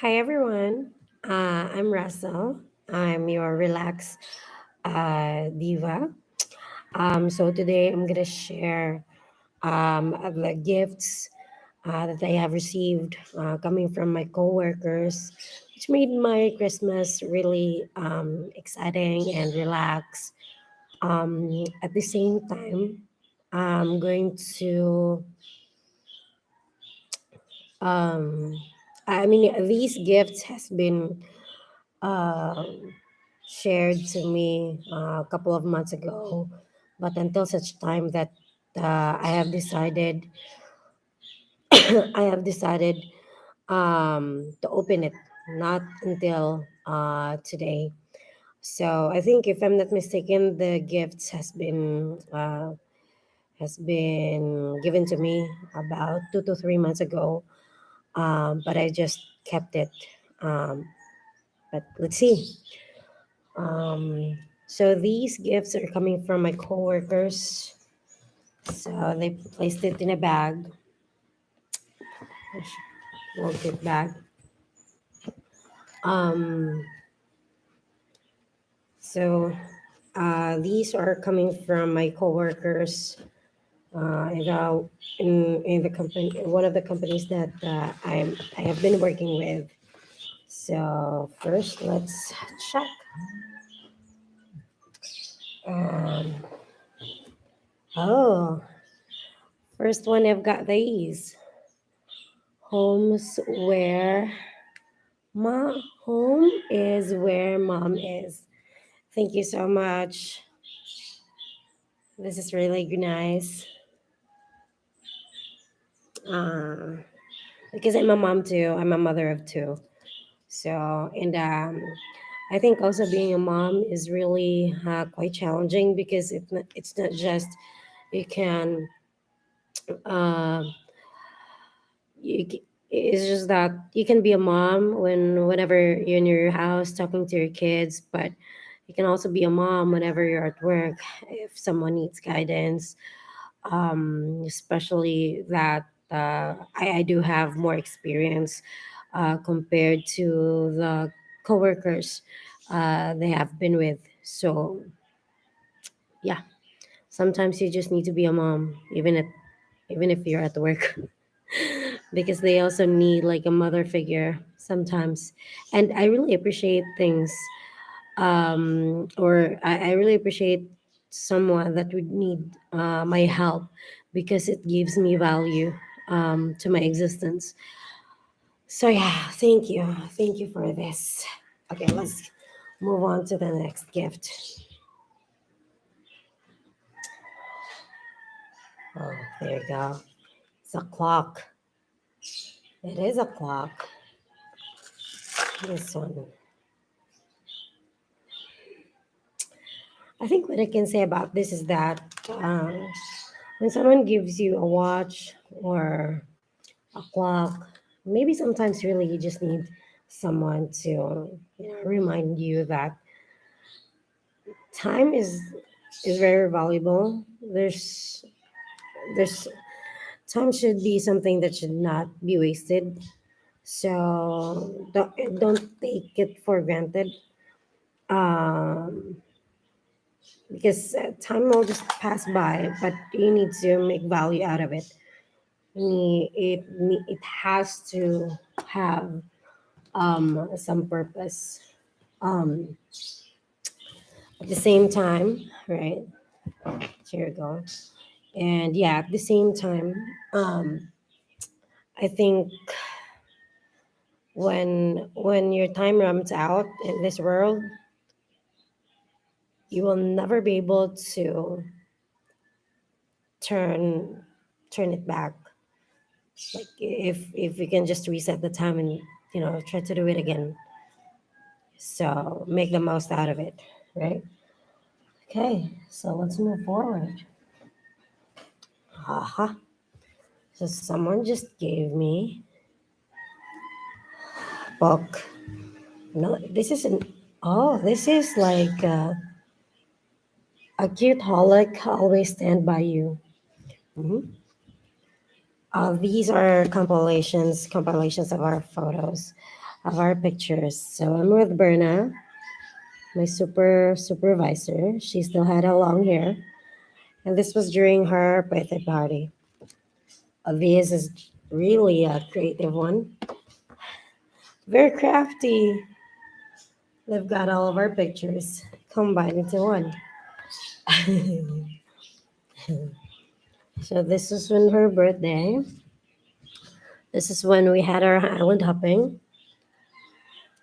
Hi everyone, I'm Russell. I'm your relax diva. So today I'm gonna share the gifts that I have received coming from my coworkers, which made my Christmas really exciting and relaxed. At the same time, I'm going to um, I mean these gifts has been um, shared to me a couple of months ago, but until such time that I have decided, I have decided to open it, not until today. So I think, if I'm not mistaken, the gifts has been given to me about 2 to 3 months ago, but I just kept it. Um, but let's see. So these gifts are coming from my coworkers. So they placed it in a bag, a bag. Um, so these are coming from my coworkers in the company, one of the companies that I have been working with. So first, let's check. Um, oh, first one I've got these homes where home is where mom is. Thank you so much. This is really nice. Uh, because I'm a mom too. I'm a mother of two. So, and I think also being a mom is really quite challenging, because it's not just you can uh, it's just that you can be a mom whenever you're in your house talking to your kids, but you can also be a mom whenever you're at work if someone needs guidance, especially that I do have more experience compared to the coworkers they have been with. So yeah, sometimes you just need to be a mom, even if you're at work, because they also need like a mother figure sometimes. And I really appreciate things, or I really appreciate someone that would need my help, because it gives me value to my existence. So yeah, thank you for this. Okay, let's move on to the next gift. Oh, there you go. It's a clock. It is a clock. This one. I think what I can say about this is that when someone gives you a watch or a clock, maybe sometimes really you just need someone to remind you that time is very valuable. There's time should be something that should not be wasted. So don't take it for granted. Um, because time will just pass by, but you need to make value out of it. It has to have some purpose. Um, at the same time, right? Here we go. And yeah, at the same time, I think when your time runs out in this world, you will never be able to turn turn it back. Like if we can just reset the time and try to do it again. So make the most out of it, right? Okay, so let's move forward. Haha. So someone just gave me a book. No, this is an. Oh, this is like a cute holic. Always stand by you. Mhm. These are compilations of our photos. of our pictures. So I'm with Berna, my supervisor. She still had her long hair, and this was during her birthday party. This is really a creative one, very crafty. They've got all of our pictures combined into one. So this is when her birthday. This is when we had our island hopping.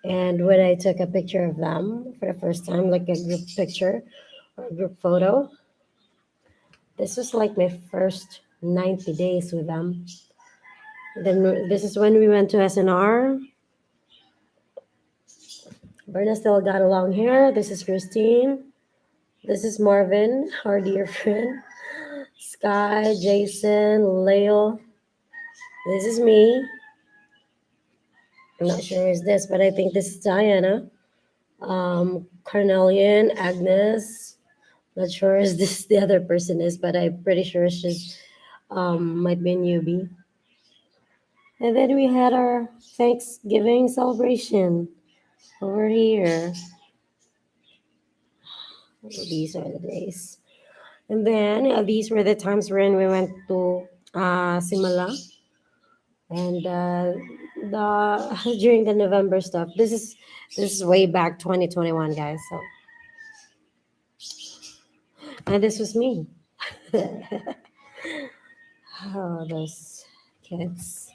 And when I took a picture of them for the first time, like a group picture or a group photo, this was like my first 90 days with them. Then this is when we went to SNR. Berna still got a long hair. This is Christine. This is Marvin, our dear friend. Sky, Jason, Leo. This is me. I'm not sure who is this, but I think this is Diana. Carnelian, Agnes. Not sure is this the other person is, but I'm pretty sure she's might be a newbie. And then we had our Thanksgiving celebration over here. These are the days. And then these were the times when we went to Simala and the during the November stuff. This is way back 2021, guys. So and this was me. Oh, those kids.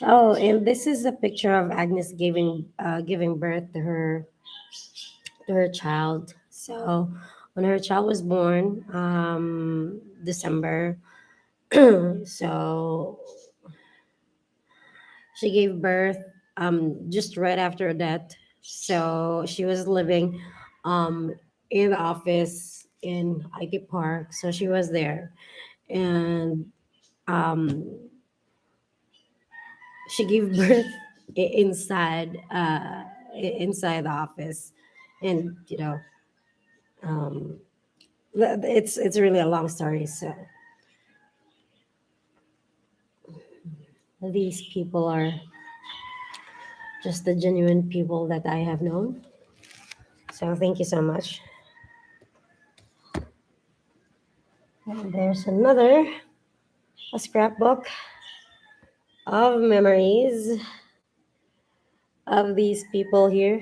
Oh, and this is a picture of Agnes giving birth to her child. So when her child was born, December, so she gave birth just right after that. So she was living um in the office in IT Park. So she was there, and um she gave birth inside the office, and um it's really a long story. So these people are just the genuine people that I have known. So thank you so much. And there's another a scrapbook of memories of these people here.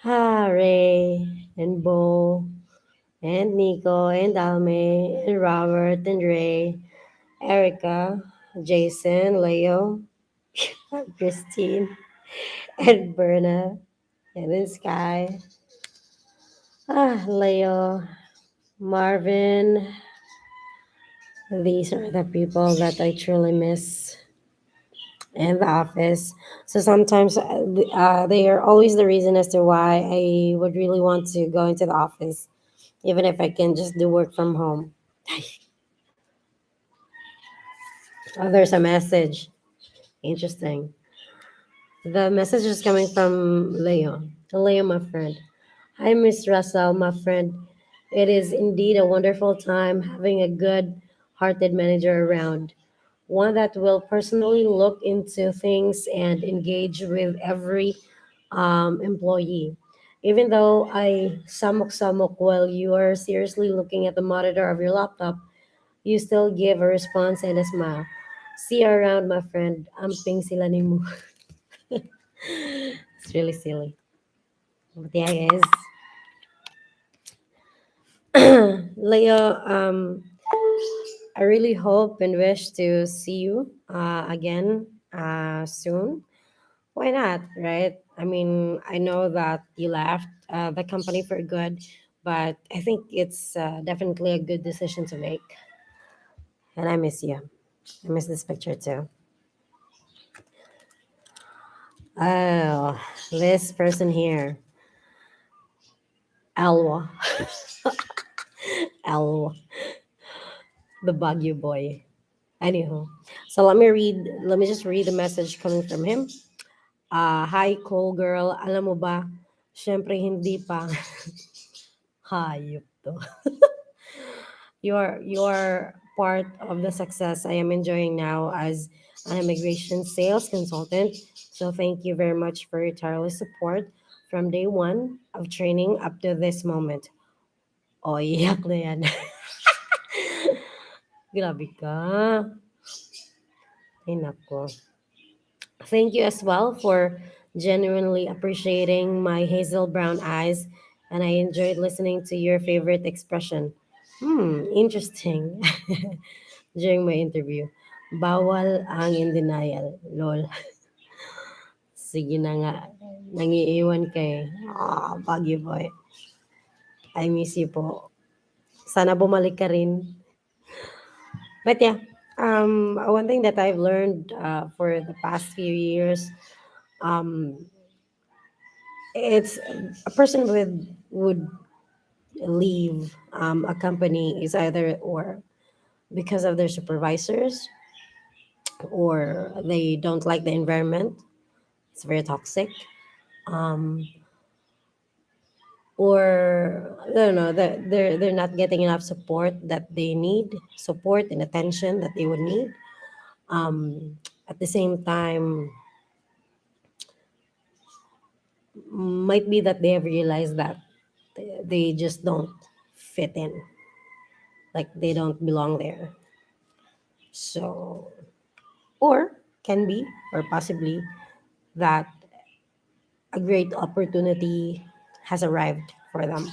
Ray and Bo and Nico and Alme and Robert and Ray, Erica, Jason, Leo, Christine, and Berna, and then Sky, Leo, Marvin. These are the people that I truly miss in the office. So sometimes they are always the reason as to why I would really want to go into the office, even if I can just do work from home. Oh, there's a message. Interesting. The message is coming from Leo. Leo, my friend. Hi, Miss Russell, my friend. It is indeed a wonderful time having a good hearted manager around. One that will personally look into things and engage with every employee. Even though I samok-samok while you are seriously looking at the monitor of your laptop, you still give a response and a smile. See you around, my friend. Amping sila ni mo. It's really silly. But yeah, guys. Leo, I really hope and wish to see you again soon. Why not, right? I mean, I know that you left the company for good, but I think it's definitely a good decision to make. And I miss you. I miss this picture too. Oh, this person here, Alwa. Alwa, the Baguio boy. Anyhow, so let me just read the message coming from him. Hi, cool girl. Alam mo ba, syempre hindi pa. Hayop to. You're part of the success I am enjoying now as an immigration sales consultant. So thank you very much for your tireless support from day one of training up to this moment. Oh, iyak na yan. Grabe ka. Ay, nako. Thank you as well for genuinely appreciating my hazel brown eyes, and I enjoyed listening to your favorite expression. Interesting. During my interview. Bawal ang in denial. Lol. Sige na nga. Nangiiwan kay. Bagyo boy. I miss you po. Sana bumalik ka rin. But yeah, one thing that I've learned for the past few years, um, it's a person would leave a company is either or because of their supervisors or they don't like the environment. It's very toxic. Um, or I don't know that they're not getting enough support that they need, support and attention that they would need. Um, at the same time, might be that they have realized that they just don't fit in, like they don't belong there. So, or can be, or possibly that a great opportunity has arrived for them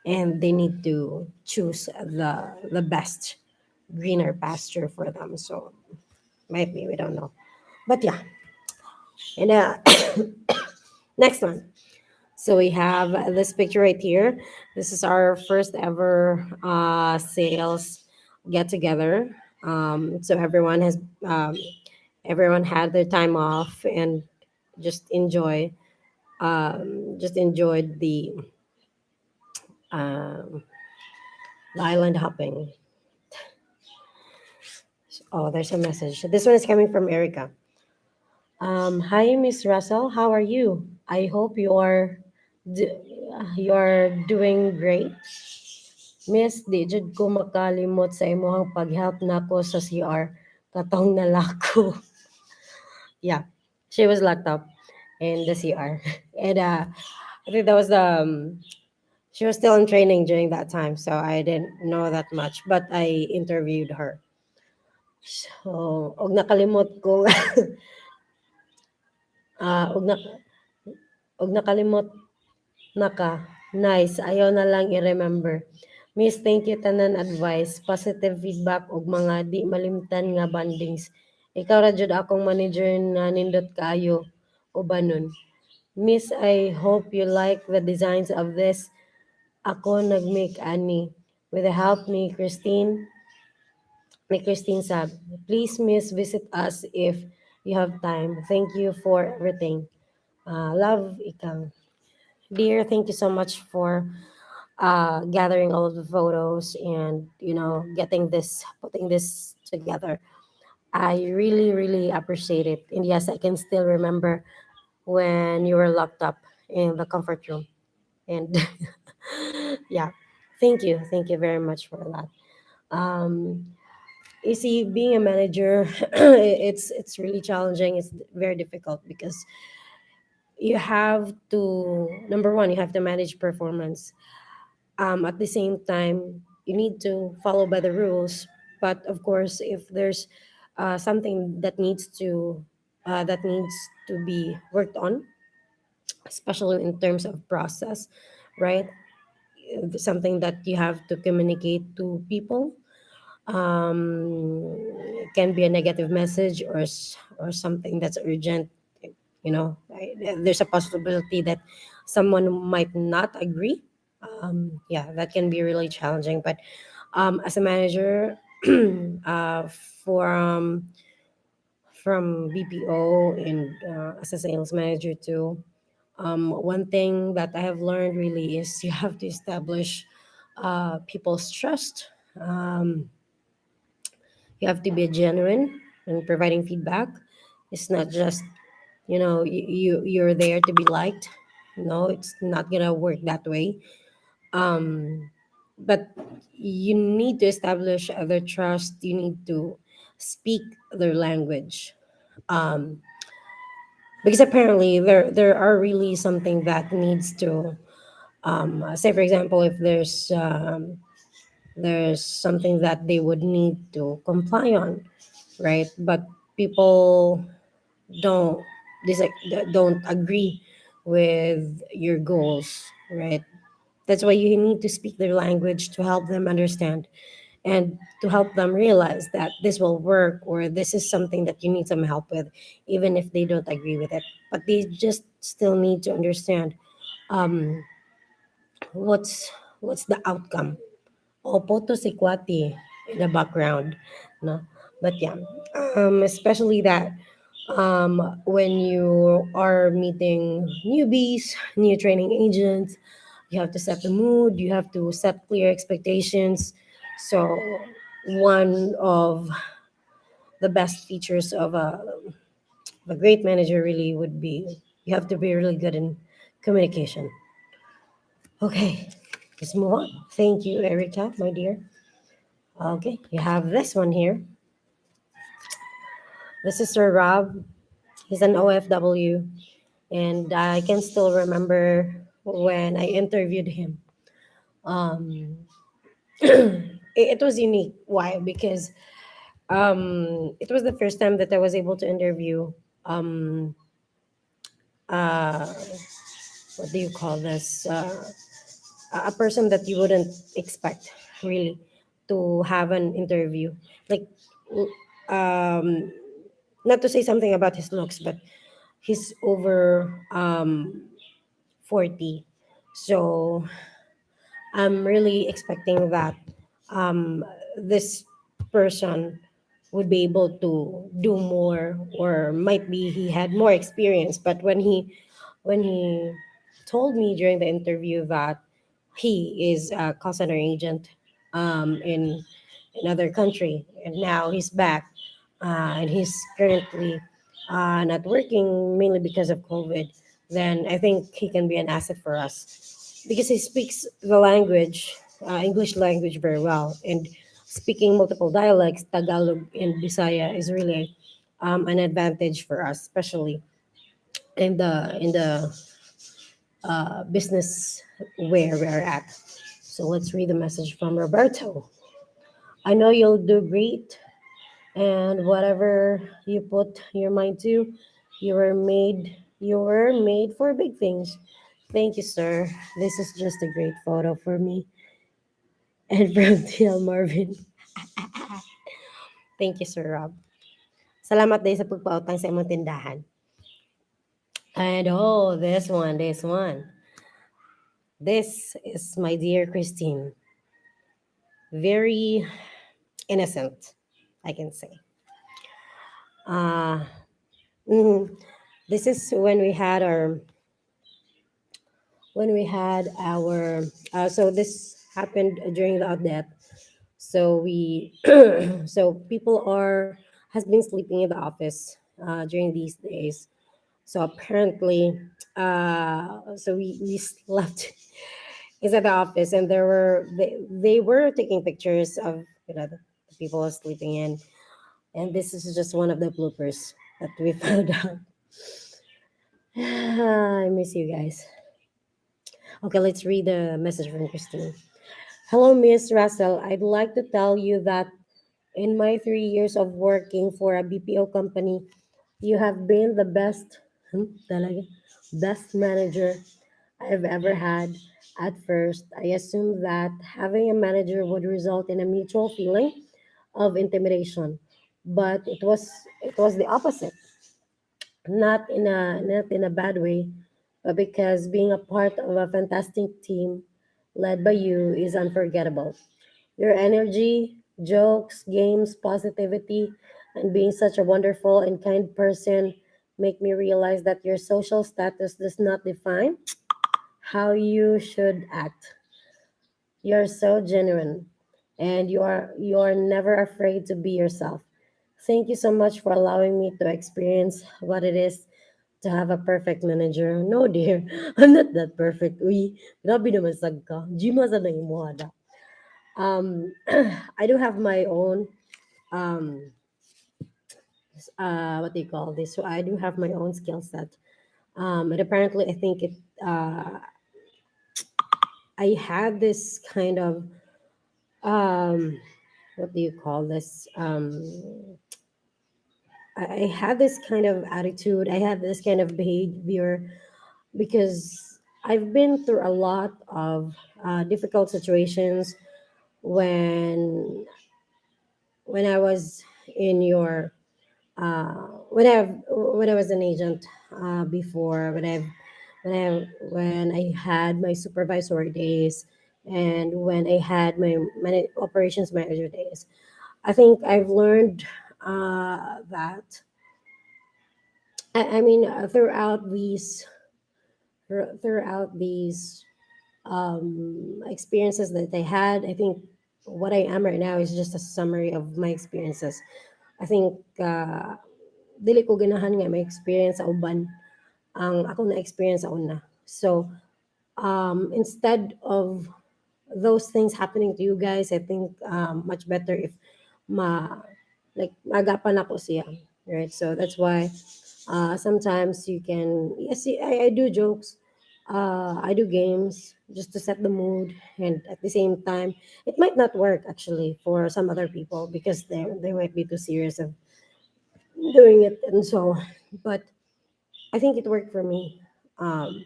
and they need to choose the best greener pasture for them. So might be, we don't know, but yeah. And next one. So we have this picture right here. This is our first ever sales get together. So um, everyone had their time off and just enjoy just enjoyed um, the island hopping. Oh, there's a message. This one is coming from Erica. Hi, Miss Russell. How are you? I hope d- you're doing great. Miss, di jud ko makalimot sa imong pag-help nako sa CR. Katong nalako. Yeah, she was locked up in the CR. And I think that was she was still in training during that time, so I didn't know that much. But I interviewed her. So, nakalimot ko, og, na, og nakalimot naka, nice, ayaw na lang i-remember. Miss, thank you tanan advice, positive feedback ug mga di malimtan nga bandings. Ikaw ra jud akong manager na nindot kaayo ubanon. Miss, I hope you like the designs of this. Ako nag-make ani. With the help ni Christine Sab. Please, Miss, visit us if you have time. Thank you for everything. Love, Ikang. Dear, thank you so much for gathering all of the photos and putting this together. I really, really appreciate it. And yes, I can still remember when you were locked up in the comfort room. And yeah, thank you very much for that. Um, you see, being a manager, it's really challenging. It's very difficult because you have to, number one, you have to manage performance. At the same time, you need to follow by the rules. But of course, if there's something that needs to be worked on, especially in terms of process, right? Something that you have to communicate to people, it can be a negative message or something that's urgent. There's a possibility that someone might not agree. Yeah, that can be really challenging. But as a manager, uh, from BPO and as a sales manager too, one thing that I have learned really is you have to establish people's trust. You have to be genuine in providing feedback. It's not just you're there to be liked. No, it's not gonna work that way. but you need to establish their trust. You need to speak their language, um, because apparently there are really something that needs to, say for example, if there's something that they would need to comply on, right? But people don't don't agree with your goals, right? That's why you need to speak their language to help them understand and to help them realize that this will work or this is something that you need some help with, even if they don't agree with it. But they just still need to understand, um, what's the outcome. Opo to si Kwati in the background. No? But yeah, especially that, when you are meeting newbies, new training agents, you have to set the mood, you have to set clear expectations. So, one of the best features of a great manager really would be you have to be really good in communication. Okay, let's move on. Thank you, Erica, my dear. Okay, you have this one here. This is Sir Rob. He's an OFW, and I can still remember when I interviewed him. Um, it was unique. Why? Because it was the first time that I was able to interview, um, uh, what do you call this? A person that you wouldn't expect really to have an interview. Like, um, not to say something about his looks, but he's over 40. So I'm really expecting that, um, this person would be able to do more, or might be he had more experience. But when he told me during the interview that he is a call center agent, in another country, and now he's back, and he's currently not working mainly because of COVID, then I think he can be an asset for us because he speaks the language, English language, very well, and speaking multiple dialects, Tagalog and Bisaya, is really an advantage for us, especially in the business where we're at. So let's read the message from Roberto. I know you'll do great, and whatever you put your mind to, you were made for big things. Thank you, sir. This is just a great photo for me and from TL Marvin. Thank you, Sir Rob. Salamat din sa pagpautang sa imong tindahan. And oh, this one. This is my dear Christine. Very innocent, I can say. Uh, mhm. This is when we had our so this happened during the outlet. So we so people are has been sleeping in the office during these days. So apparently, we slept inside the office, and they were taking pictures of, the people sleeping in, and this is just one of the bloopers that we found out. I miss you guys. Okay, let's read the message from Christine. Hello, Miss Russell. I'd like to tell you that in my 3 years of working for a BPO company, you have been the talaga, best manager I've ever had. At first, I assumed that having a manager would result in a mutual feeling of intimidation, but it was the opposite. Not in a bad way, but because being a part of a fantastic team led by you is unforgettable. Your energy, jokes, games, positivity, and being such a wonderful and kind person make me realize that your social status does not define how you should act. You're so genuine, and you are never afraid to be yourself. Thank you so much for allowing me to experience what it is to have a perfect manager. No, dear, I'm not that perfect. Uy, grabe naman sad ka. Gima sa nang imuhada. I do have my own um what do you call this? So I do have my own skill set. And apparently, I think uh, I had this kind of um, what do you call this? I had this kind of attitude. I had this kind of behavior because I've been through a lot of difficult situations when when I was in your when I was an agent before when I had my supervisory days and when I had my operations manager days. I think I've learned that I mean throughout these experiences that I had. I think what I am right now is just a summary of my experiences. I think dili ko ganahan nga may experience sa uban ang ako na experience sa una. So instead of those things happening to you guys, I think much better if ma like magapan ako siya, right? So that's why sometimes you can yes I do jokes, I do games just to set the mood, and at the same time, it might not work actually for some other people because they might be too serious of doing it, and so, but I think it worked for me. Um,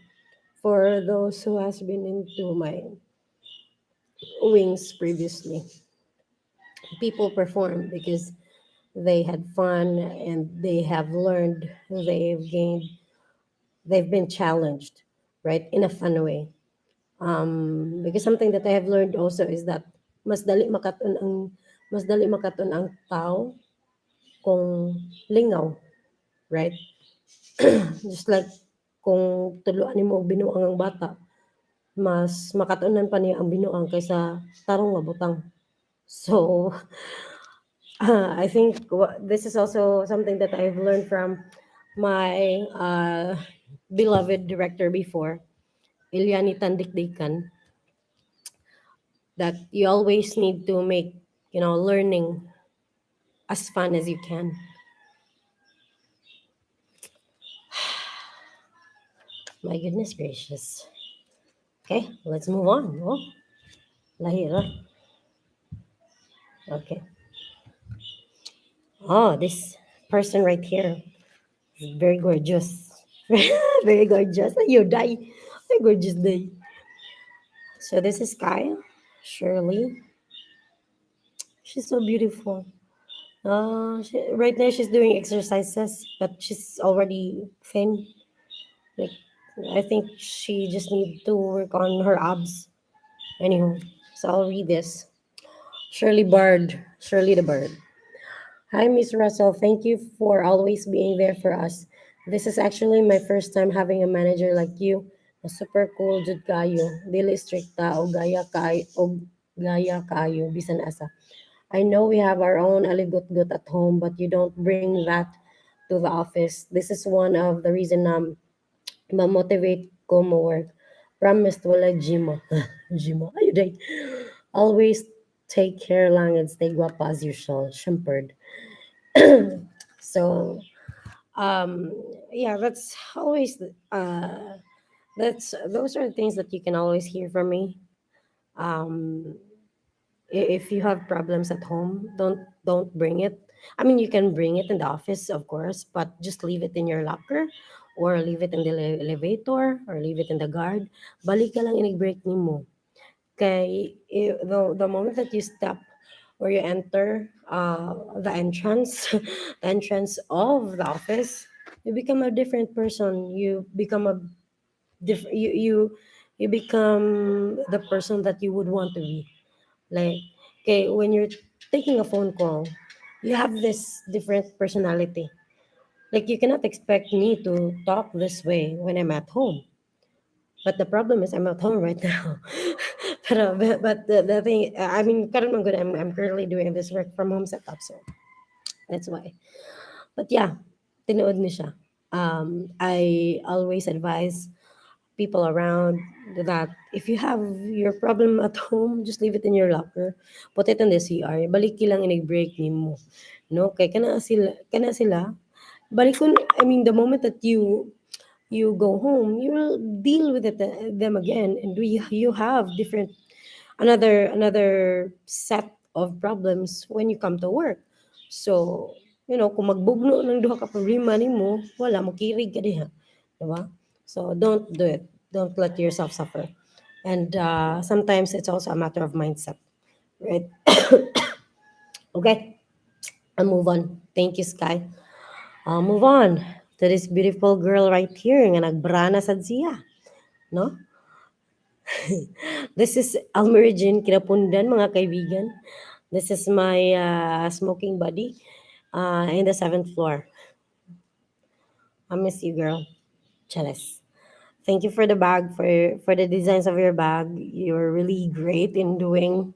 for those who has been into my wings previously, people perform because they had fun and they have learned, they've been challenged, right, in a fun way. Because something that I have learned also is that mas dali makaton ang mas dali makaton ang tao kung lingaw, right? Just like kung tuluan nimo og binuang ang bata, mas makatunan pa niya ang binuang kaysa tarong nga butang. So, I think this is also something that I've learned from my beloved director before, Ilyani Tandikdikan, that you always need to make, learning as fun as you can. My goodness gracious. Okay, let's move on. Oh, lahira. Okay. Oh, this person right here is very gorgeous. Very gorgeous. You die. Very gorgeous day. So this is Kaya. Shirley. She's so beautiful. Right now she's doing exercises, but she's already thin. Like, I think she just need to work on her abs. Anywho, so I'll read this. Shirley Bird. Shirley the Bird. Hi, Miss Russell. Thank you for always being there for us. This is actually my first time having a manager like you. A super cool jud kayo. Dili stricta o gaya kayo bisan asa. I know we have our own aligot-gut at home, but you don't bring that to the office. This is one of the reason ma-motivate ko mo work. Promise wala Jimo. Jimo. Ay, day. Always take care lang and stay guapa as usual. Shimpered. So, um, yeah, that's those are the things that you can always hear from me. Um, if you have problems at home, don't bring it. I mean, you can bring it in the office, of course, but just leave it in your locker or leave it in the elevator or leave it in the guard. Balik ka lang inig-break nimo. Kay the moment that you step or you enter the entrance, the entrance of the office, you become a different person. You become a diff- you become the person that you would want to be. Like, okay, when you're taking a phone call, you have this different personality. Like, you cannot expect me to talk this way when I'm at home. But the problem is I'm at home right now. But the thing, I mean, karon man good, I'm currently doing this work from home setup, so that's why. But yeah, tinood ni siya. I always advise. people around, that if you have your problem at home, just leave it in your locker, put it in the CR, balik lang break nimo, no, kay kana sila balik kun, I mean, the moment that you go home, you will deal with them again, and you have different, another set of problems when you come to work. So, kung magbugno ng duha ka problema nimo, wala mo kirig ka diha, di ba? So don't do it. Don't let yourself suffer. And sometimes it's also a matter of mindset, right? Okay, I'll move on. Thank you, Sky. I'll move on to this beautiful girl right here nga nagbrana sad siya, no? This is Almerigin Kinapundan, mga kaibigan. This is my smoking buddy in the seventh floor. I miss you, girl. Jealous. Thank you for the bag, for the designs of your bag. You're really great in doing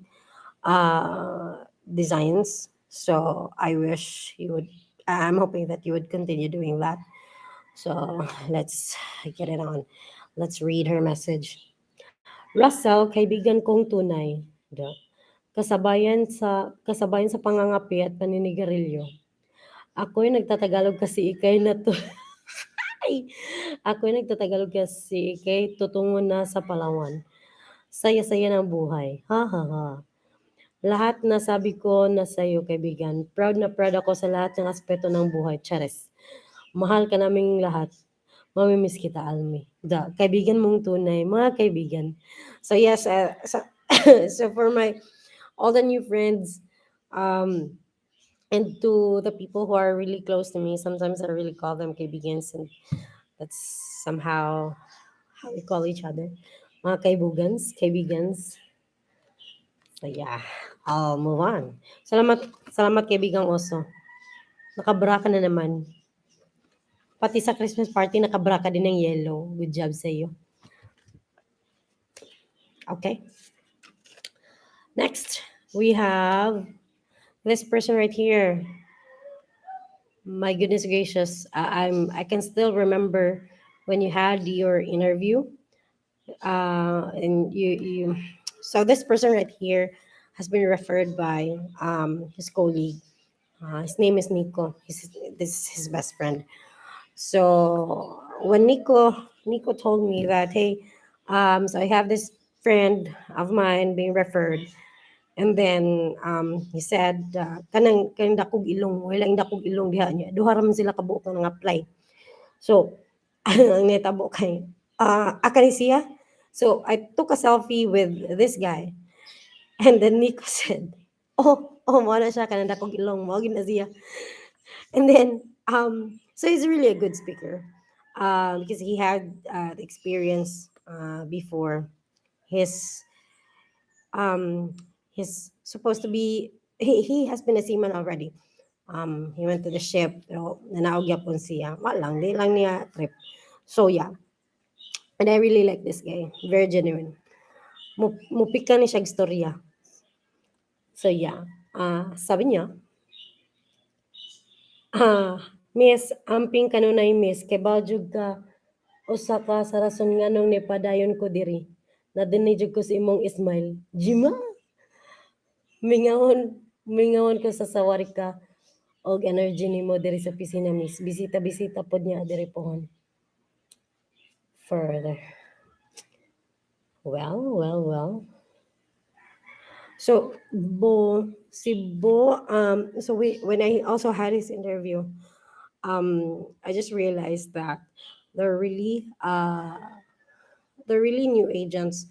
designs. So I wish you would. I'm hoping that you would continue doing that. So let's get it on. Let's read her message. Russell, kaibigan kong tunay. Duh. Kasabayan sa pangangapi at paninigarilyo. Ako'y nagtatagalog kasi ikay na to. Ay! Ako'y nagtatagalog kasi ikay tutungo na sa Palawan. Saya-saya ng buhay. Ha ha ha. Lahat na sabi ko na sa'yo, kaibigan. Proud na proud ako sa lahat ng aspeto ng buhay. Chares. Mahal ka naming lahat. Mamimiss kita, Almi. Kaibigan mong tunay. Mga kaibigan. So yes, so for all the new friends, um, and to the people who are really close to me, sometimes I really call them kaibigans, and that's somehow how we call each other. Mga kaibigans. So yeah, I'll move on. Salamat kaibigang oso. Nakabra ka na naman. Pati sa Christmas party, nakabra ka din ng yellow. Good job sa iyo. Okay. Next, we have this person right here. My goodness gracious, I can still remember when you had your interview, and you. So this person right here has been referred by his colleague. His name is Nico. This is his best friend. So when Nico told me that, hey, so I have this friend of mine being referred. And then he said, kanang dakog ilong, wala yung dakog ilong diha niya. Duha raman sila kabuok nga apply. So, ang netabo kay, akani siya. So, I took a selfie with this guy. And then Nico said, mo na siya, kanang dakog ilong, mo na siya. And then, so he's really a good speaker. Because he had the experience before. His he's supposed to be, he has been a seaman already. He went to the ship, pero nanaog yapon siya. Walang, di lang niya trip. So yeah. And I really like this guy. Very genuine. Mupika ni siya istorya. So yeah. Sabi niya, Miss, amping kanunay miss, kay badyog ka, usa ka sa rason nga nung nipadayon ko diri. Nadinijog ko sa imong smile. Jima! Mingawon ko sa sawari ka og energy nimo diri sa piscina, miss. Bisita-bisita pod niya diri pohon. Further. Well. So so when I also had his interview, I just realized that they're really new agents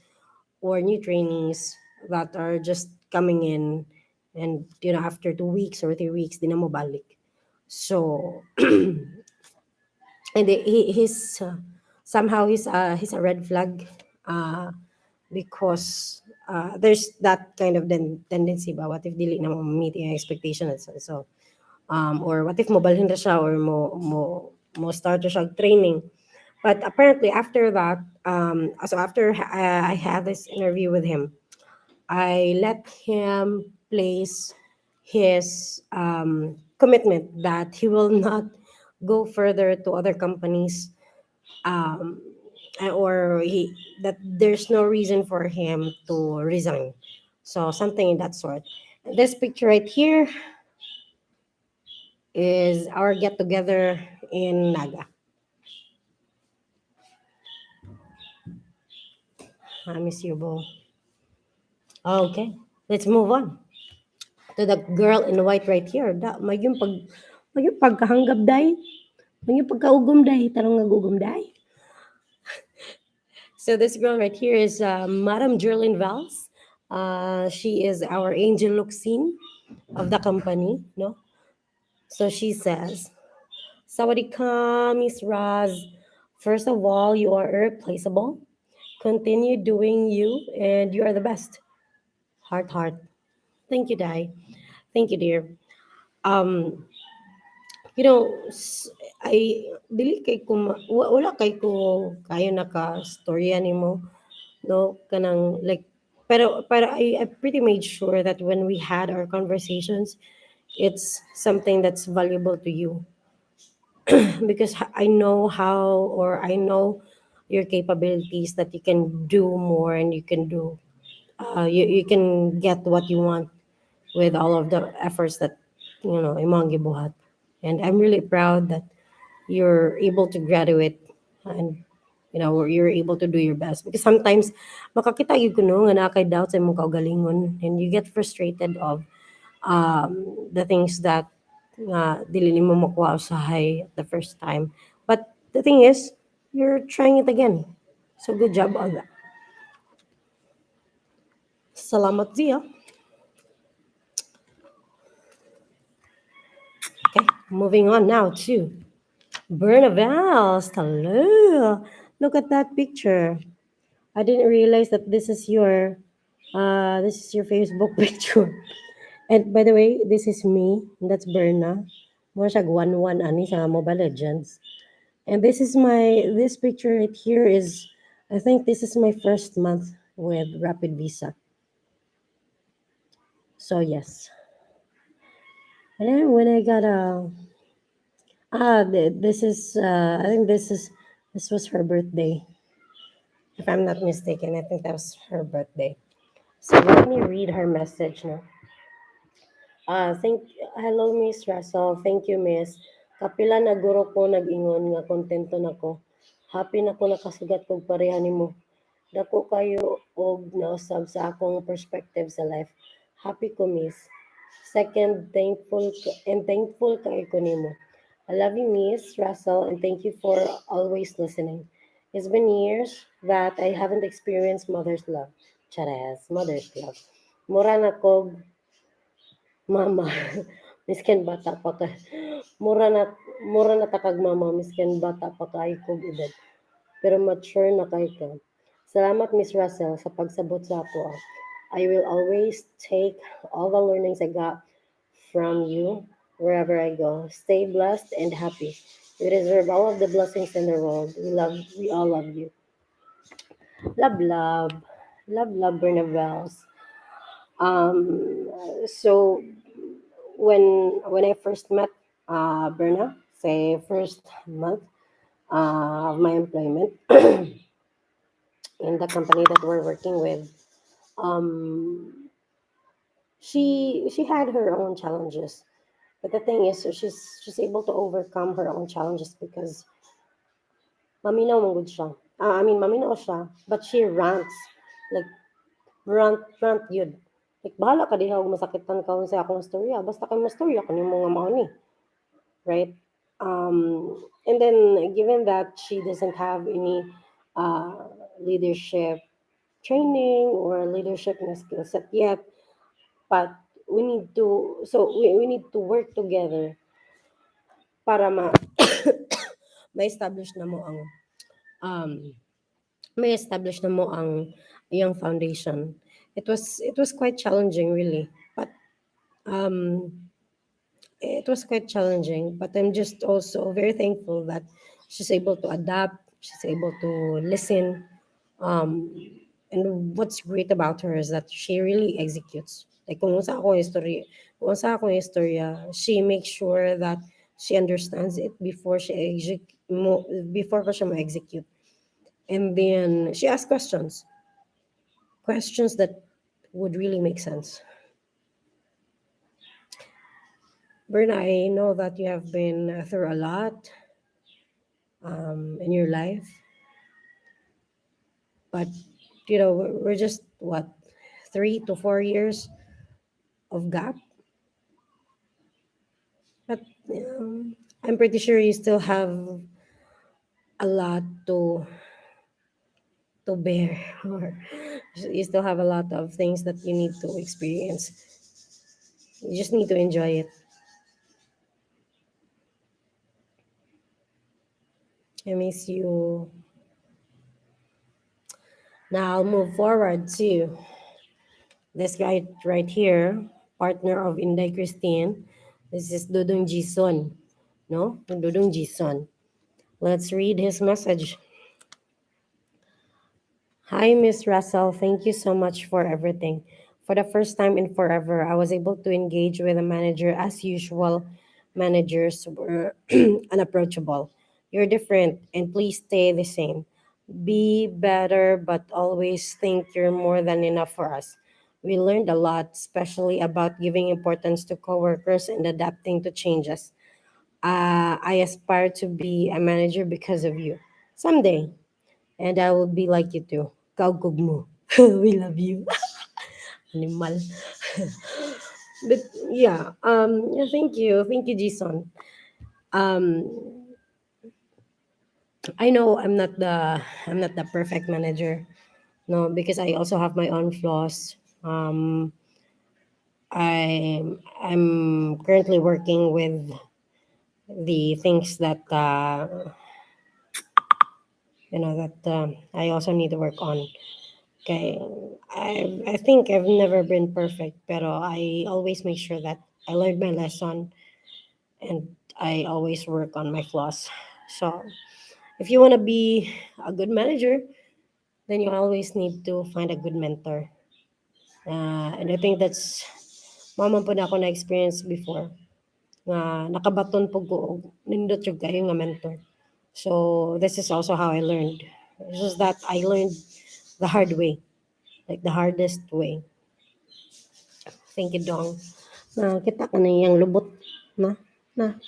or new trainees that are just coming in, and after 2 weeks or 3 weeks di na mo balik. So and he's somehow he's a red flag, because there's that kind of tendency ba, what if dili na mo meet yung expectation, so or what if mobalhin ra siya, or mo start siya training. But apparently after that, so after I had this interview with him, I let him place his commitment that he will not go further to other companies or he that there's no reason for him to resign. So something in that sort. This picture right here is our get together in Naga. I miss you, Bo. Okay, let's move on to the girl in white right here. May yung pagkahanggap day, may yung pagkaugom day, tarong nagugom day. So this girl right here is Madam Jerlyn Vals. She is our angel Luxine of the company, no? So she says, Sawadika, Miss Raz. First of all, you are irreplaceable. Continue doing you, and you are the best. Heart, heart. Thank you, Dai. Thank you, dear. Um, you know, I dili kay ko wala kay ko kayo naka storya nimo no kanang like pero I pretty made sure that when we had our conversations it's something that's valuable to you because I know how or I know your capabilities that you can do more and you can do you can get what you want with all of the efforts that imong gibuhat. And I'm really proud that you're able to graduate and you're able to do your best because sometimes makakita gyud kuno nga naa kay doubt sa imong kaugalingon and you get frustrated of the things that dili nimo makuha usahay the first time. But the thing is, you're trying it again. So good job on that. Salamat Zia. Okay, moving on now to Bernavals. Hello. Look at that picture. I didn't realize that this is your Facebook picture. And by the way, this is me. That's Berna. Mo siya 1-1 ani sa Mobile Legends. And this picture right here is I think this is my first month with Rapid Visa. So yes. And then when I got this is I think this was her birthday. If I'm not mistaken, I think that was her birthday. So let me read her message now. Hello Miss Russell. Thank you Miss. Kapila na guro ko nag-ingon nga kontento nako. Happy na ko nakasugat kog pareha nimo. Dako kayo og nausab sa akong perspective sa life. Happy ko Miss. Second, thankful kay ko nimo. I love you Miss Russell and thank you for always listening. It's been years that I haven't experienced mother's love. Charas, mother's love. Mura na kog mama. Miskin bata pa ka. Mura na mura na takag mama miskin bata pa kay kog edad. Pero mature na kay ka. Salamat Miss Russell sa pagsabot sa ako. I will always take all the learnings I got from you wherever I go. Stay blessed and happy. You deserve all of the blessings in the world. We all love you. Love, love. Love, love, Bernavels. So when I first met Berna, say first month of my employment in the company that we're working with, um, she had her own challenges. But the thing is, so she's able to overcome her own challenges because maminaw man gud siya. I mean, maminaw siya, but she rants. Like, rant yun. Like, bahala ka diha og masakitan ka sa akong storya. Basta kay mastorya ka nimo nga mao ni. Right? And then, given that she doesn't have any uh, leadership training or leadership na skill set yet, but we need to work together para ma-establish na mo ang um, may establish na mo ang iyang foundation. It was quite challenging really, but um, it was quite challenging. But I'm just also very thankful that she's able to adapt, she's able to listen. Um, and what's great about her is that she really executes. Like kung sa akong istorya, she makes sure that she understands it before before pa siya ma-execute. And then she asked questions, questions that would really make sense. Berna, I know that you have been through a lot in your life, but we're just what, 3 to 4 years of gap. But I'm pretty sure you still have a lot to bear, or you still have a lot of things that you need to experience. You just need to enjoy it. I miss you. Now I'll move forward to this guy right here, partner of Inday Christine. This is Dudong Jison. No? Dudong Jison. Let's read his message. Hi, Miss Russell. Thank you so much for everything. For the first time in forever, I was able to engage with a manager as usual. Managers were unapproachable. You're different, and please stay the same. Be better, but always think you're more than enough for us. We learned a lot, especially about giving importance to coworkers and adapting to changes. I aspire to be a manager because of you. Someday, and I will be like you too. Kaugkog mo. We love you. Animal. But yeah, yeah, thank you, Jason. Um, I know I'm not the perfect manager, no, because I also have my own flaws. I'm currently working with the things that that I also need to work on. Okay, I think I've never been perfect, but I always make sure that I learned my lesson, and I always work on my flaws. So if you want to be a good manager, then you always need to find a good mentor. And I think that's mama po na ako na experience before nga nakabaton po ko og nindot yung kayo nga mentor. So this is also how I learned. It's just that I learned the hard way, like the hardest way. Thank you, Dong. Kita ka na iyang lubot.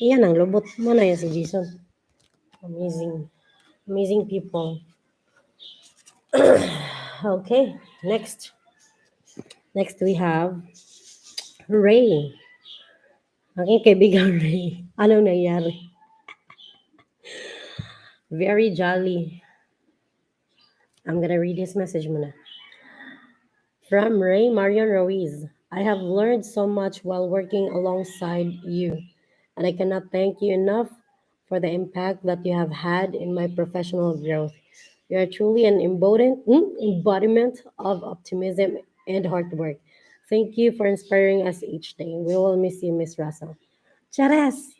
Iyan ang lubot. Mo na yan si Jason. Amazing. Amazing people. Okay, next. Next we have Ray. Aking kaibigan Ray. Anong nangyari? Very jolly. I'm gonna read his message muna. From Ray Marion Ruiz. I have learned so much while working alongside you, and I cannot thank you enough for the impact that you have had in my professional growth. You are truly an embodiment of optimism and hard work. Thank you for inspiring us each day. We will miss you, Miss Russell. Charas!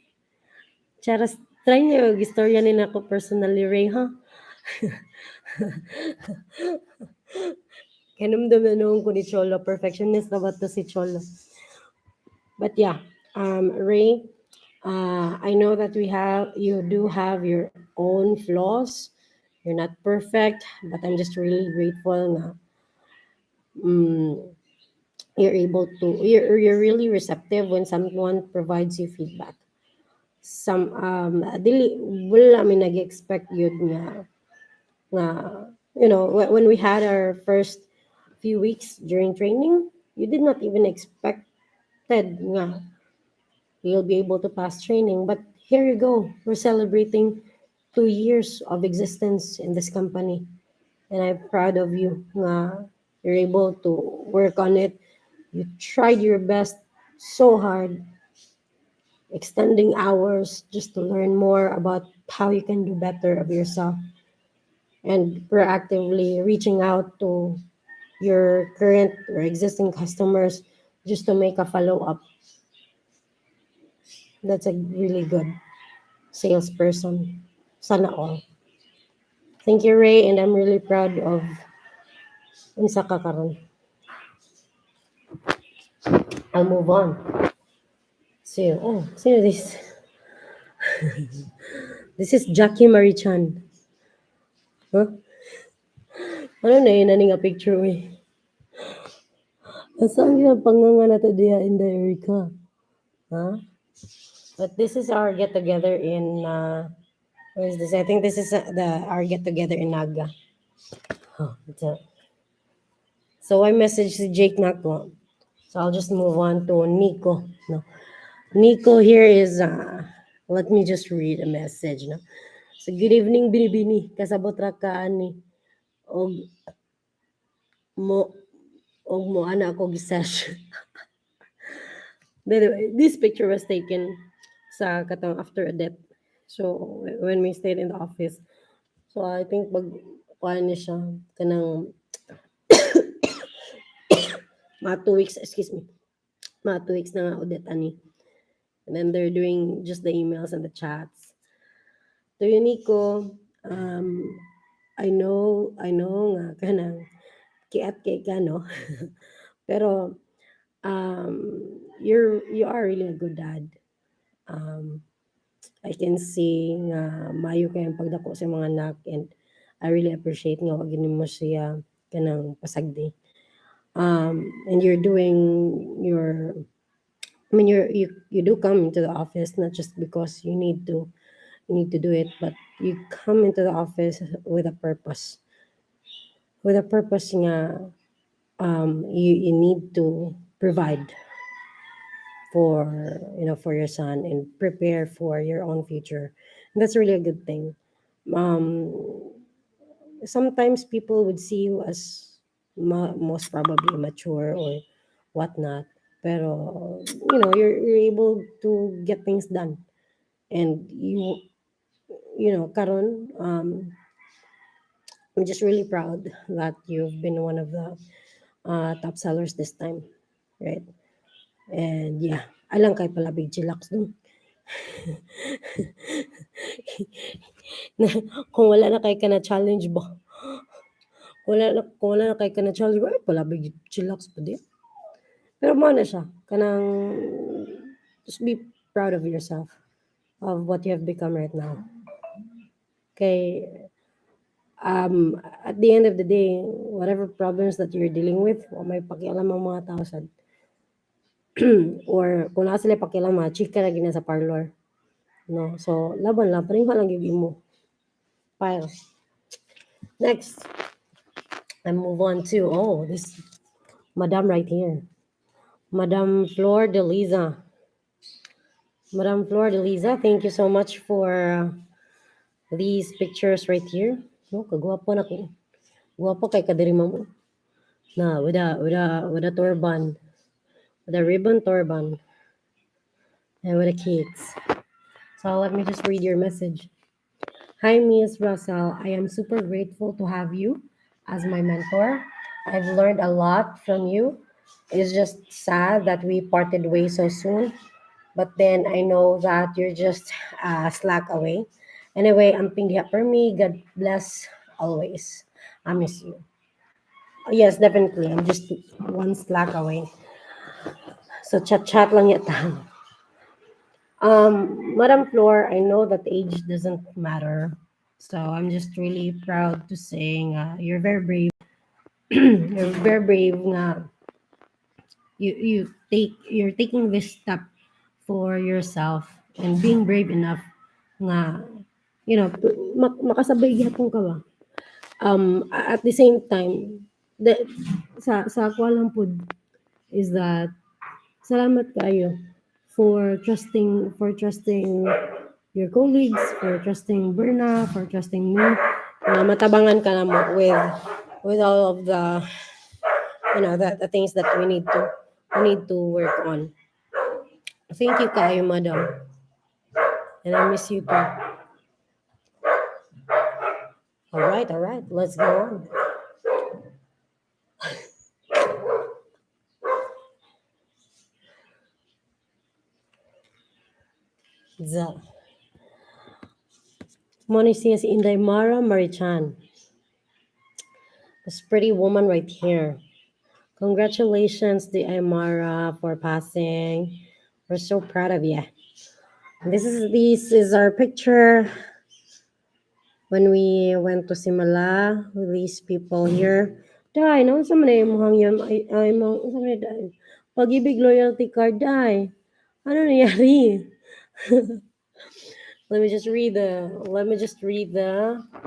Charas, try niyo yung istorya ni nako personally, Ray, ha? Kanumdum na noong ko ni Cholo. Perfectionist na ba to si Cholo? But yeah, Ray, I know that you do have your own flaws. You're not perfect, but I'm just really grateful na you're really receptive when someone provides you feedback. Some dili wala mi nag-expect yun nga when we had our first few weeks during training, you did not even expected nga you'll be able to pass training. But here you go. We're celebrating 2 years of existence in this company. And I'm proud of you. You're able to work on it. You tried your best so hard, extending hours just to learn more about how you can do better of yourself, and proactively reaching out to your current or existing customers just to make a follow up. That's a really good salesperson. Sana all. Thank you, Ray, and I'm really proud of unsa ka karon. I'll move on. Sino this? This is Jackie Marichan. Huh? Ano na yun, nga picture mo eh. Saan yung panganga na to diya in the Erica? Huh? But this is our get together in where is this? I think this is the our get together in Naga. Huh, so I messaged si Jake Nako. So I'll just move on to Nico. No. Nico here is let me just read a message, no. So good evening binibini kasabot ra ka ani og mo mo ana ako gisesh. By the way, this picture was taken sa katong after a death. So when we stayed in the office. So I think pag kuan ni siya kanang mga 2 weeks, excuse me. Mga 2 weeks na nga udet ani. And then they're doing just the emails and the chats. To you, Nico, I know nga kanang kiat kay ka, no? Pero um, you are really a good dad. I can see nga maayo kayong pagdako sa mga anak, and I really appreciate nga wag mo siya kanang pasagdi. And you're doing your I mean you do come into the office not just because you need to do it, but you come into the office with a purpose. With a purpose nga you need to provide for for your son and prepare for your own future. And that's really a good thing. Um, Sometimes people would see you as most probably mature or whatnot, pero you're able to get things done, and karon I'm just really proud that you've been one of the top sellers this time, right? And yeah, alang kay pala big chillax dun. Kung wala na kay ka na challenge ba? Kung wala na kay ka na challenge ba, ay pala big chillax pa di. Pero mo na siya, kanang just be proud of yourself, of what you have become right now. Kay at the end of the day, whatever problems that you're dealing with, o may pakialam ang mga tao sad. Or kung naa sila pakialam, chika na gina sa parlor. No? So, laban lang, paring lang yung mo. File. Next, I move on to, this Madam right here. Madam Flor de Liza. Madam Flor de Liza, thank you so much for these pictures right here. No, kagwapo na ko. Gwapo kay kadiri mo. Na, with a turban. With a ribbon turban. And with the kids. So let me just read your message. Hi, Miss Russell. I am super grateful to have you as my mentor. I've learned a lot from you. It's just sad that we parted ways so soon, but then I know that you're just slack away. Anyway, I'm pinggi for me. God bless always. I miss you. Yes, definitely. I'm just one slack away. So chat lang yata. Madam Floor, I know that age doesn't matter. So I'm just really proud to say you're very brave. You're very brave nga you're taking this step for yourself and being brave enough nga makasabay gyapon ka ba. At the same time, the sa ako lang pud is that salamat kaayo for trusting your colleagues, for trusting Berna, for trusting me. Matabangan ka na mo with all of the things that we need to work on. Thank you kaayo, madam. And I miss you too. All right, let's go on. The Money si Inday Mara Marichan. This pretty woman right here. Congratulations to Aymara for passing. We're so proud of you. This is our picture when we went to Simala with these people here. Dai, no sa man yung muhang yun ay mo sa man dai. Pag-ibig loyalty card dai. Ano nangyari? let me just read the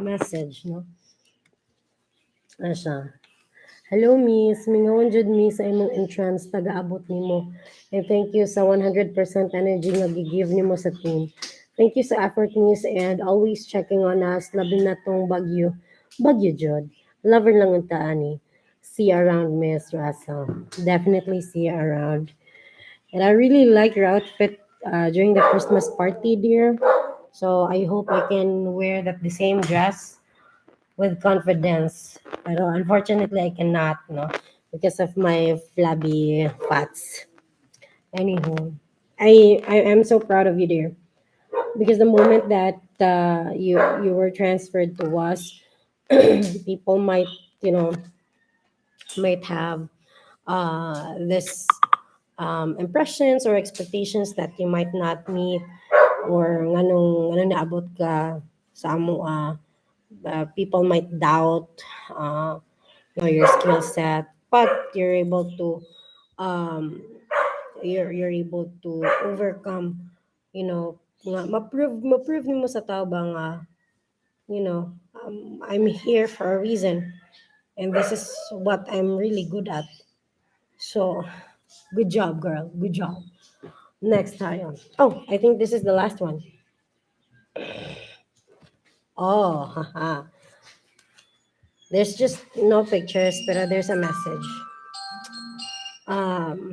message, no? Ano siya? Hello, Miss. Mingawan jud mi sa imong entrance taga-abot nimo. And thank you sa 100% energy nga gi-give nimo sa team. Thank you sa effort, Miss, and always checking on us. Labi na tong bagyo. Bagyo jud. Lover lang unta ani. See you around, Miss Russell. Definitely see you around. And I really like your outfit during the Christmas party, dear. So I hope I can wear the same dress with confidence. Pero unfortunately, I cannot, no, because of my flabby fats. Anywho, I am so proud of you, dear, because the moment that you were transferred to us, people might, you know, might have this impressions or expectations that you might not meet, or nganong naabot ka sa amo, people might doubt uh, your skill set, but um, you're able to overcome, nga ma-prove nimo sa tao ba nga, I'm here for a reason, and this is what I'm really good at. So, good job, girl. Good job. Next time. Oh, I think this is the last one. Oh, haha. There's just no pictures, but there's a message.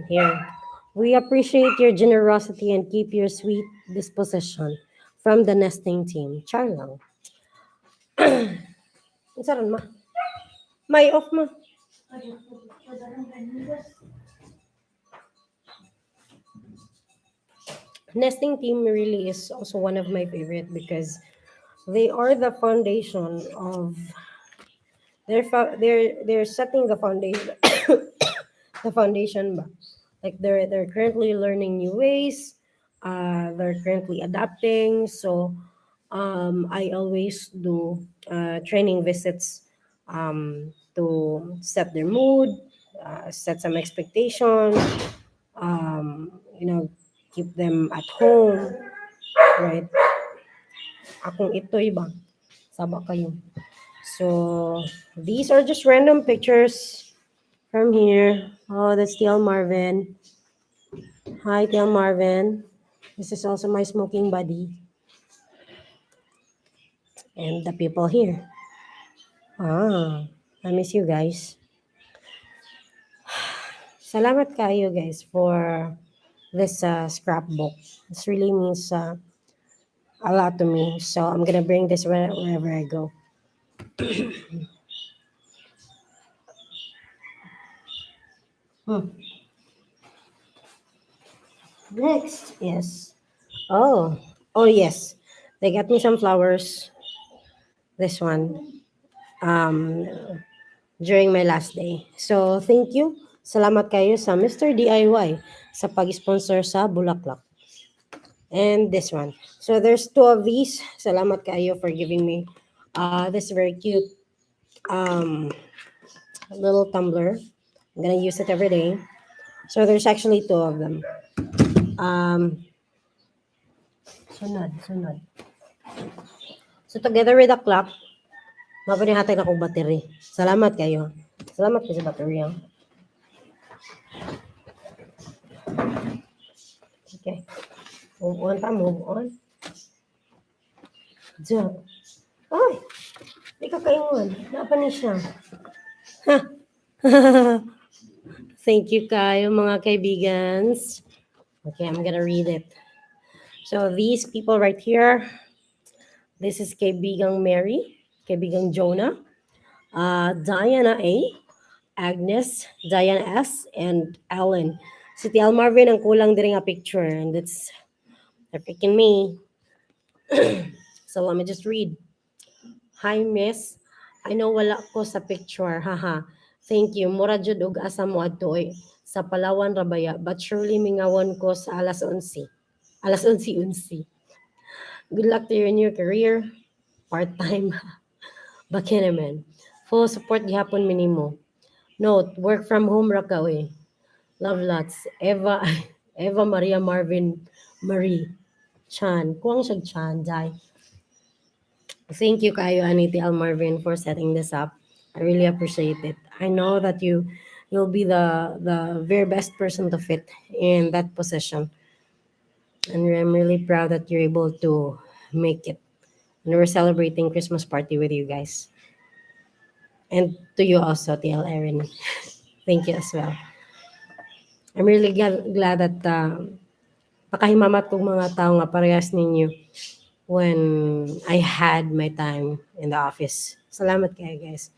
Here. We appreciate your generosity and keep your sweet disposition from the nesting team. Char lang. Isa ron, ma. May off, ma. Nesting team really is also one of my favorite because they are the foundation of they're setting the foundation the foundation ba. Like they're currently learning new ways, they're currently adapting. So I always do training visits to set their mood, set some expectations, you know, keep them at home, right? Akong ito'y ba? Saba kayo. So these are just random pictures from here. Oh, that's TL Marvin. Hi, TL Marvin. This is also my smoking buddy. And the people here. Ah, I miss you guys. Salamat kaayo guys for this scrapbook. This really means a lot to me. So I'm gonna bring this wherever I go. Hmm. Next, yes. Oh, oh yes. They got me some flowers. This one. Um, during my last day. So, thank you. Salamat kayo sa Mr. DIY sa pag-sponsor sa Bulaklak. And this one. So, there's two of these. Salamat kayo for giving me this very cute little tumbler. I'm gonna use it every day. So, there's actually two of them. Sunod. So, together with the clock, mapanihatag na kong battery. Salamat kayo. Salamat kayo sa battery. Okay. Move on pa, move on. Diyan. Ay, di ka kaingon. Napa ni siya. Thank you kayo mga kaibigans. Okay, I'm gonna read it. So these people right here, this is kaibigang Mary, kaibigang Jonah, Diana A, Agnes, Diana S, and Ellen. Si Tial Marvin ang kulang din nga picture, and that's freaking me. So let me just read. Hi, miss. I know wala ko sa picture, haha. Thank you. Mura jud og asa mo adtoy sa Palawan Rabaya, but surely mingawon ko sa alas 11. Alas 11. Good luck to your new career. part-time. Bakinaman. Full support gihapon minimo. Note, work from home ra ka we. Love lots. Eva, Eva Maria Marvin Marie Chan. Kuwang siya Chan, Jai. Thank you, Kayo Aniti Al Marvin, for setting this up. I really appreciate it. I know that you'll be the very best person to fit in that position. And I'm really proud that you're able to make it. And we're celebrating Christmas party with you guys. And to you also, TL Erin. Thank you as well. I'm really glad that pakahimamat kong mga tao nga parehas ninyo when I had my time in the office. Salamat kayo guys.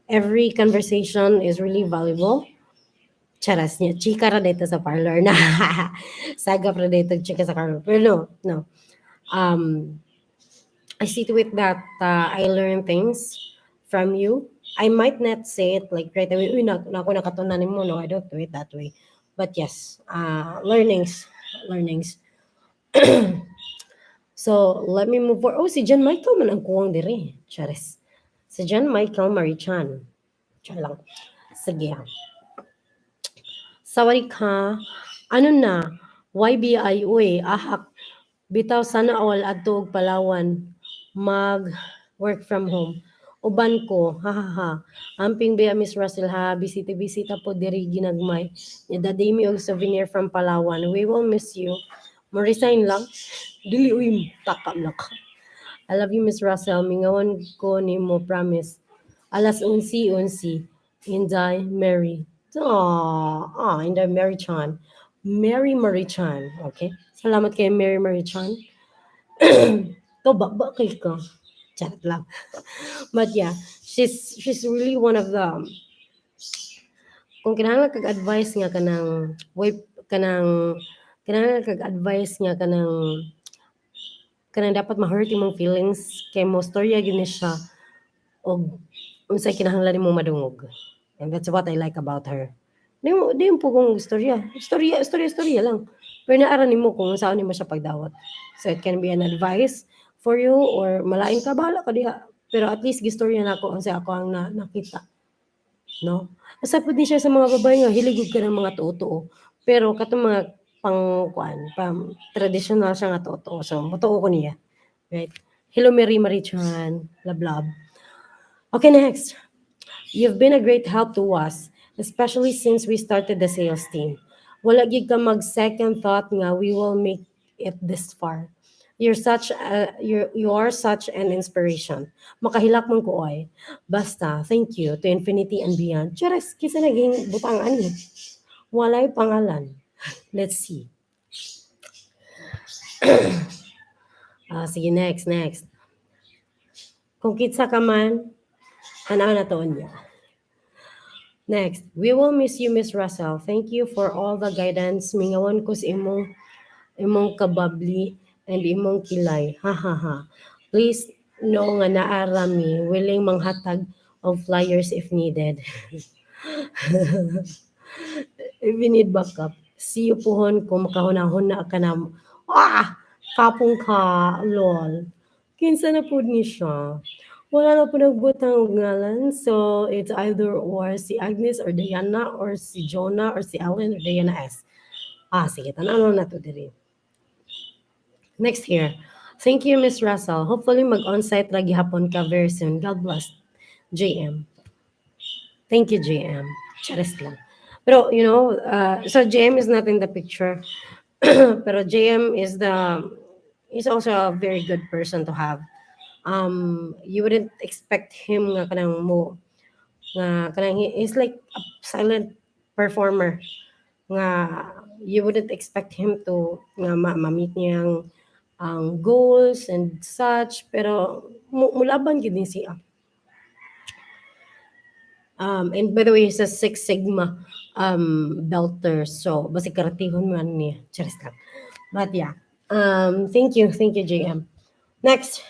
Every conversation is really valuable. Charas niya, chika ra dito sa parlor na. Saga ra dito chika sa parlor. Pero no, no. Um, I see to it that I learn things from you. I might not say it like right away, uy, na ako nakatunanin mo, no, I don't do it that way. But yes, learnings. So, let me move forward. Oh, si John Michael man ang kuwang diri. Charis. Si John Michael Marichan. Char lang. Sige. Sawari ka. Ano na? YBI, uy, ahak. Bitaw sana all adto og Palawan mag work from home. Uban ko, ha ha ha. Amping biya Miss Russell ha, bisita-bisita po diri ginagmay. Dadimi og souvenir from Palawan. We will miss you. Mo resign lang. Dili uy, takam na ka. I love you Miss Russell. Mingawan ko ni mo promise. Alas 11:11. Inday Mary. Inday Mary Chan. Mary Marie Chan. Okay? Salamat kay Mary Marie Chan. Kababa kay ka. Chat lang. But yeah, she's really one of the kung kinahanglan kag advice nga kanang kanang kinahanglan kag advice nga kanang dapat ma-hurt imong feelings kay mo storya gyud ni siya og unsay kinahanglan nimo madungog. And that's what I like about her. Di mo po kung storya lang. Pero naaran nimo kung saan nimo siya pagdawat. So it can be an advice for you or malain ka, bahala ka diha. Pero at least gistorya na ako unsay ako ang nakita. No? Asa pud ni siya sa mga babae nga hiligog ka ng mga tuo-tuo. Pero katong mga pang traditional siya nga tuo-tuo. So motuo ko niya. Right? Hello Mary Marichan. Love love. Okay, next. You've been a great help to us, especially since we started the sales team. Wala gid ka mag second thought nga we will make it this far. You are such an inspiration. Makahilak man ko oy. Basta, thank you to infinity and beyond. Charas kisa naging butang ani. Walay pangalan. Let's see. Sige, next. Kung kitsa ka man, tanaw na to niya. Next, we will miss you, Miss Russell. Thank you for all the guidance. Mingawan ko sa imong kababli and imong kilay. Ha ha ha. Please know nga naarami willing manghatag of flyers if needed. If you need backup, see you pohon kung makahunahuna ka na. Kapong ka, lol. Kinsa na po ni siya. Wala na po nagbutang og ngalan. So, it's either or si Agnes or Diana or si Jonah or si Ellen or Diana S. Sige, tanaw na to diri. Next here. Thank you, Miss Russell. Hopefully, mag-on-site ra gihapon ka very soon. God bless. JM. Thank you, JM. Charis lang. Pero, so JM is not in the picture. Pero JM is also a very good person to have. You wouldn't expect him nga kanang mo nga kanang he's like a silent performer nga you wouldn't expect him to nga ma-meet niya ang goals and such pero mulaban gid ni siya. And by the way, he's a Six Sigma belter. So, basi karatihon man niya. Charis lang. But yeah. Thank you, JM. Next,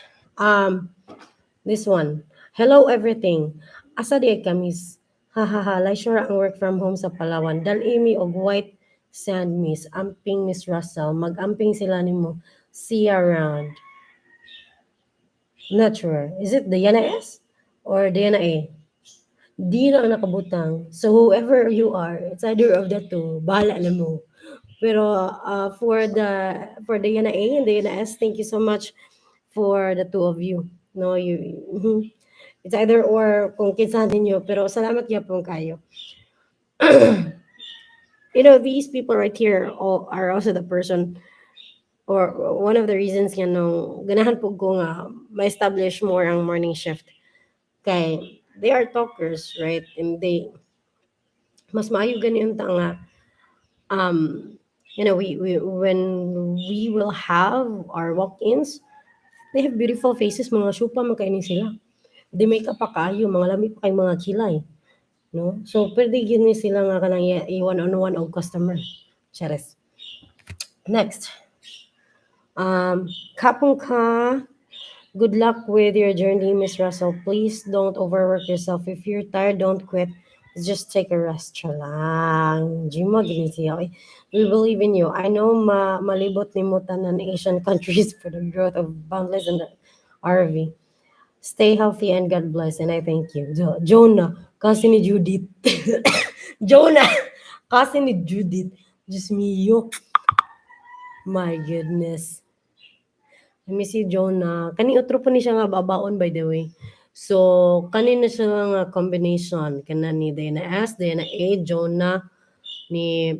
this one. Hello, everything. Asa di ka, miss? Ha ha ha. Like sure ang work from home sa Palawan. Dal-imi og white sand, miss. Amping, Miss Russell. Mag-amping sila nimo. See you around. Not sure. Is it the Yana S or the Yana A? Di na ang nakabutang. So whoever you are, it's either of the two. Bahala na mo. Pero for the Yana A and the Yana S, thank you so much for the two of you. No, mhm. It's either or kung kinsa ninyo. Pero salamat yapon kayo. These people right here are also the person or one of the reasons nga no, ganahan po ko nga ma-establish more ang morning shift. Kay they are talkers, right? And mas maayo ganyan ta nga um we when we will have our walk-ins, they have beautiful faces, mga syupa man kaini sila. Di make up pa kayo, mga lami pa kay mga kilay, no? So pwede gyud ni sila nga kanang i-one-on-one og customer. Chares. Next. Kapong ka, good luck with your journey, Miss Russell. Please don't overwork yourself. If you're tired, don't quit. Just take a rest. Lang. Jima, ginisi, okay? We believe in you. I know malibot ni mo tanan Asian countries for the growth of boundless and the RV. Stay healthy and God bless. And I thank you. Jonah, kasi ni Judith. Jonah, kasi ni Judith. Diyos mio. My goodness. Let me see Jonah. Kani otro po ni siya nga babaon by the way. So, kanina siya nga combination. Kana ni Diana S, Diana A, Jonah, ni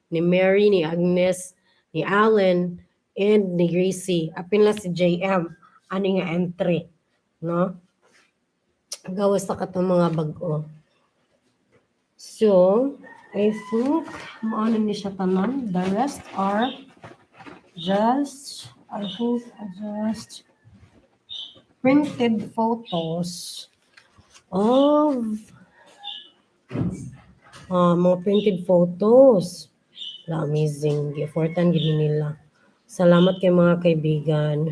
Mary, ni Agnes, ni Allen, and ni Gracie. Apin lang si JM. Ani nga entry. No? Gawas sa katong mga bag-o. So, I think maano ni siya tanan. The rest are just printed photos of mga printed photos. Amazing. Effortan gini nila. Salamat kay mga kaibigan.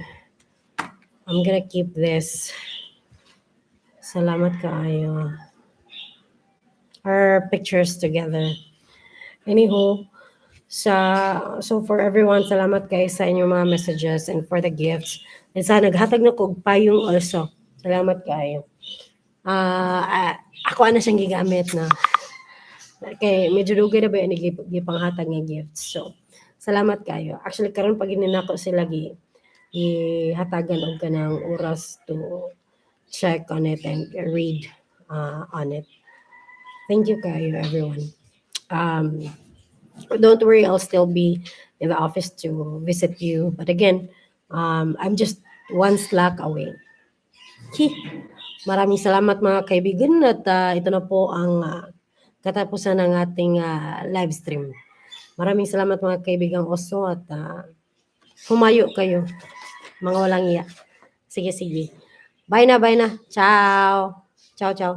I'm gonna keep this. Salamat kaayo. Our pictures together. Anywho, so for everyone, salamat kay sa inyong mga messages and for the gifts. And sa naghatag na ko og payong also. Salamat kaayo. Ako ana siyang gigamit na kay medyo dugay na ba ni gipanghatag nga gifts. So, salamat kayo. Actually karon pag ininako sila gihatagan og kanang oras to check on it and read on it. Thank you kayo everyone. Don't worry, I'll still be in the office to visit you. But again, I'm just one Slack away. Maraming salamat mga kaibigan at ito na po ang katapusan ng ating live stream. Maraming salamat mga kaibigang Oso at humayo kayo. Mga walang iya. Sige, sige. Bye na, bye na. Ciao. Ciao, ciao.